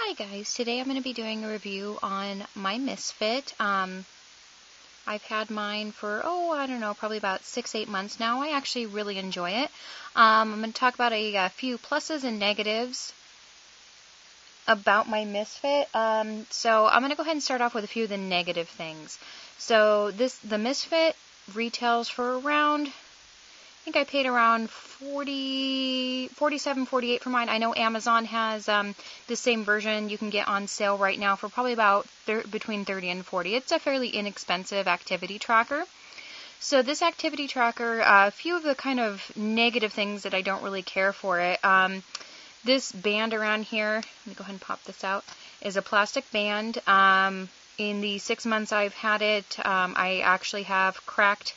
Hi guys, today I'm going to be doing a review on my Misfit. I've had mine for, I don't know, probably about 6-8 months now. I actually really enjoy it. I'm going to talk about a few pluses and negatives about my Misfit. So I'm going to go ahead and start off with a few of the negative things. So the Misfit retails for around, I think I paid around $47, $48 for mine. I know Amazon has the same version you can get on sale right now for probably about between $30 and $40. It's a fairly inexpensive activity tracker. So this activity tracker, a few of the kind of negative things that I don't really care for it. This band around here, let me go ahead and pop this out, is a plastic band. In the 6 months I've had it, I actually have cracked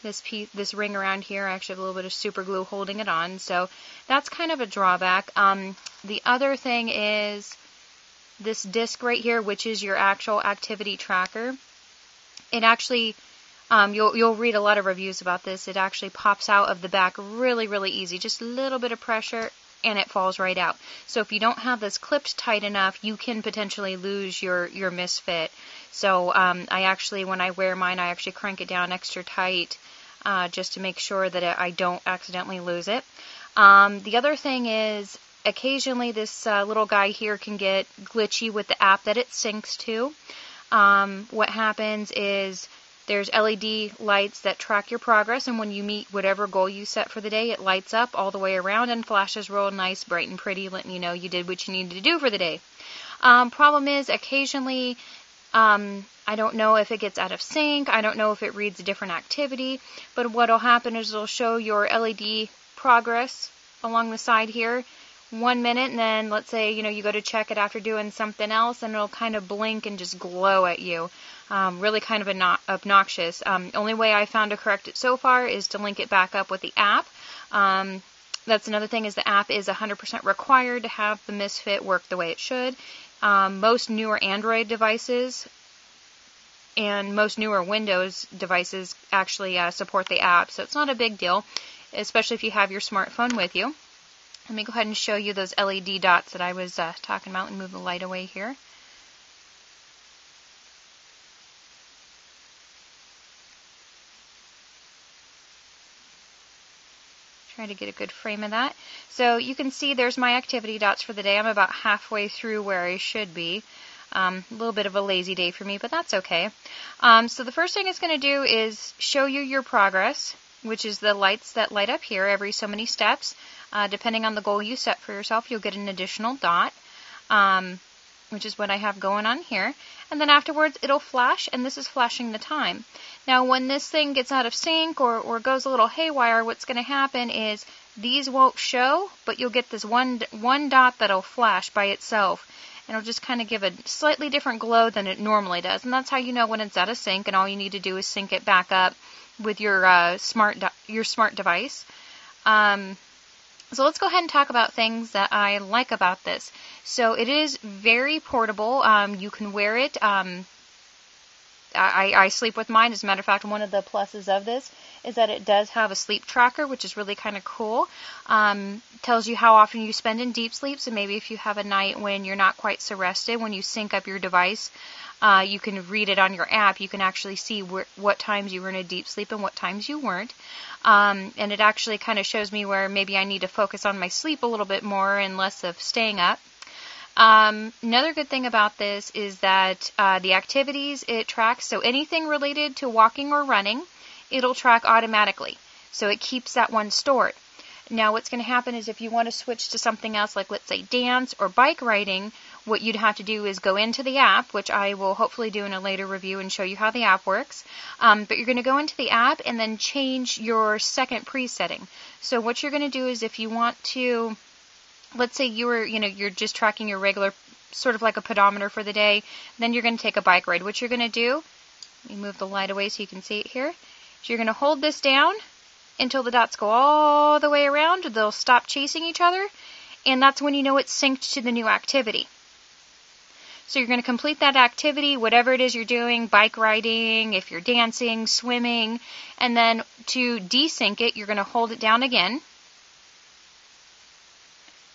this ring around here. I actually have a little bit of super glue holding it on, so that's kind of a drawback. The other thing is this disc right here, which is your actual activity tracker. It actually, you'll read a lot of reviews about this. It actually pops out of the back really, really easy. Just a little bit of pressure and it falls right out. So if you don't have this clipped tight enough, you can potentially lose your Misfit. So I actually, when I wear mine, I actually crank it down extra tight just to make sure that I don't accidentally lose it. The other thing is occasionally this little guy here can get glitchy with the app that it syncs to. What happens is there's LED lights that track your progress, and when you meet whatever goal you set for the day, it lights up all the way around and flashes real nice, bright and pretty, letting you know you did what you needed to do for the day. Problem is occasionally I don't know if it gets out of sync. I don't know if it reads a different activity. But what will happen is it'll show your LED progress along the side here 1 minute, and then let's say you go to check it after doing something else, and it'll kind of blink and just glow at you. Really kind of obnoxious. Only way I found to correct it so far is to link it back up with the app. That's another thing, is the app is 100% required to have the Misfit work the way it should. Most newer Android devices and most newer Windows devices actually support the app, so it's not a big deal, especially if you have your smartphone with you. Let me go ahead and show you those LED dots that I was talking about. Let me move the light away here. Try to get a good frame of that. So you can see there's my activity dots for the day. I'm about halfway through where I should be. A little bit of a lazy day for me, but that's okay. So the first thing it's going to do is show you your progress, which is the lights that light up here every so many steps. Depending on the goal you set for yourself, you'll get an additional dot, which is what I have going on here. And then afterwards, it'll flash, and this is flashing the time. Now, when this thing gets out of sync or goes a little haywire, what's going to happen is these won't show, but you'll get this one dot that'll flash by itself. And it'll just kind of give a slightly different glow than it normally does. And that's how you know when it's out of sync, and all you need to do is sync it back up with your smart device. So let's go ahead and talk about things that I like about this. So it is very portable. You can wear it. I sleep with mine. As a matter of fact, one of the pluses of this is that it does have a sleep tracker, which is really kind of cool. Tells you how often you spend in deep sleep, so maybe if you have a night when you're not quite so rested, when you sync up your device, you can read it on your app. You can actually see what times you were in a deep sleep and what times you weren't. And it actually kind of shows me where maybe I need to focus on my sleep a little bit more and less of staying up. Another good thing about this is that the activities it tracks, so anything related to walking or running, it'll track automatically. So it keeps that one stored. Now what's going to happen is if you want to switch to something else, like let's say dance or bike riding, what you'd have to do is go into the app, which I will hopefully do in a later review and show you how the app works. But you're going to go into the app and then change your second presetting. So what you're going to do is if you want to, let's say you're just tracking your regular, sort of like a pedometer for the day, then you're going to take a bike ride. What you're going to do, let me move the light away so you can see it here, is you're going to hold this down until the dots go all the way around. They'll stop chasing each other, and that's when you know it's synced to the new activity. So you're going to complete that activity, whatever it is you're doing, bike riding, if you're dancing, swimming, and then to desync it, you're going to hold it down again.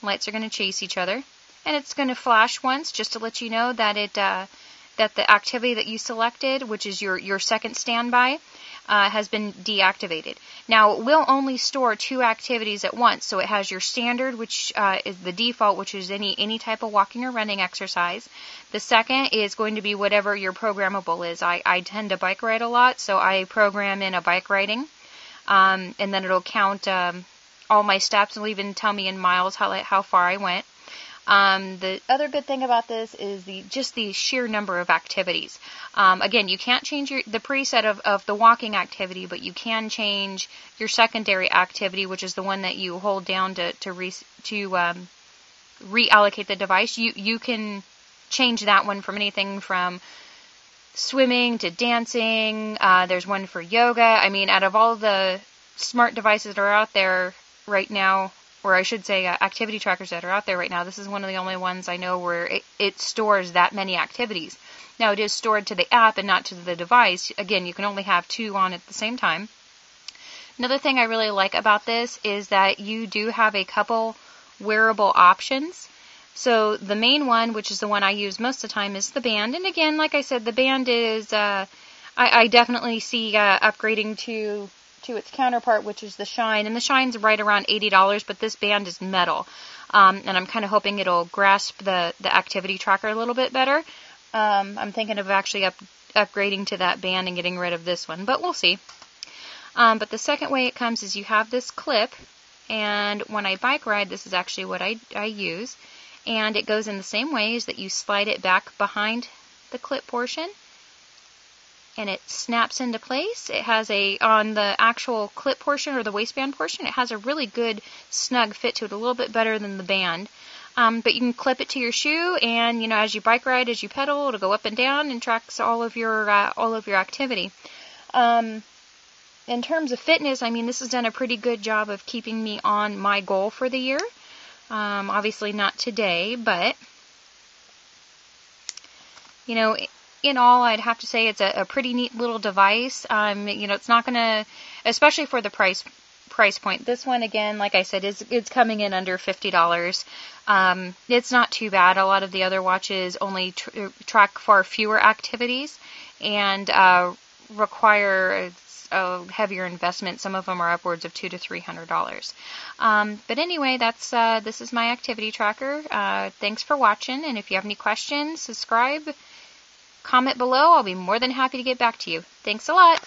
Lights are going to chase each other. and it's going to flash once just to let you know that that the activity that you selected, which is your second standby, has been deactivated. Now, it will only store 2 activities at once, so it has your standard, which is the default, which is any type of walking or running exercise. The second is going to be whatever your programmable is. I tend to bike ride a lot, so I program in a bike riding, and then it'll count all my steps. It'll even tell me in miles how far I went. The other good thing about this is just the sheer number of activities. Again, you can't change the preset of the walking activity, but you can change your secondary activity, which is the one that you hold down to reallocate the device. You can change that one from anything from swimming to dancing. There's one for yoga. I mean, out of all the smart devices that are out there right now, or I should say activity trackers that are out there right now, this is one of the only ones I know where it stores that many activities. Now, it is stored to the app and not to the device. Again, you can only have 2 on at the same time. Another thing I really like about this is that you do have a couple wearable options. So the main one, which is the one I use most of the time, is the band. And again, like I said, the band is, I definitely see upgrading to its counterpart, which is the Shine. And the Shine's right around $80, but this band is metal. And I'm kind of hoping it'll grasp the activity tracker a little bit better. I'm thinking of actually upgrading to that band and getting rid of this one, but we'll see. But the second way it comes is you have this clip, and when I bike ride, this is actually what I use. And it goes in the same way as that you slide it back behind the clip portion, and it snaps into place. It has on the actual clip portion or the waistband portion, it has a really good snug fit to it, a little bit better than the band. But you can clip it to your shoe, and as you bike ride, as you pedal, it'll go up and down and tracks all of your activity. In terms of fitness, I mean, this has done a pretty good job of keeping me on my goal for the year. Obviously not today, but in all, I'd have to say it's a pretty neat little device. It's not gonna, especially for the price point. This one, again, like I said, it's coming in under $50. It's not too bad. A lot of the other watches only track far fewer activities and require a heavier investment. Some of them are upwards of $200 to $300. But anyway, this is my activity tracker. Thanks for watching, and if you have any questions, subscribe, comment below. I'll be more than happy to get back to you. Thanks a lot.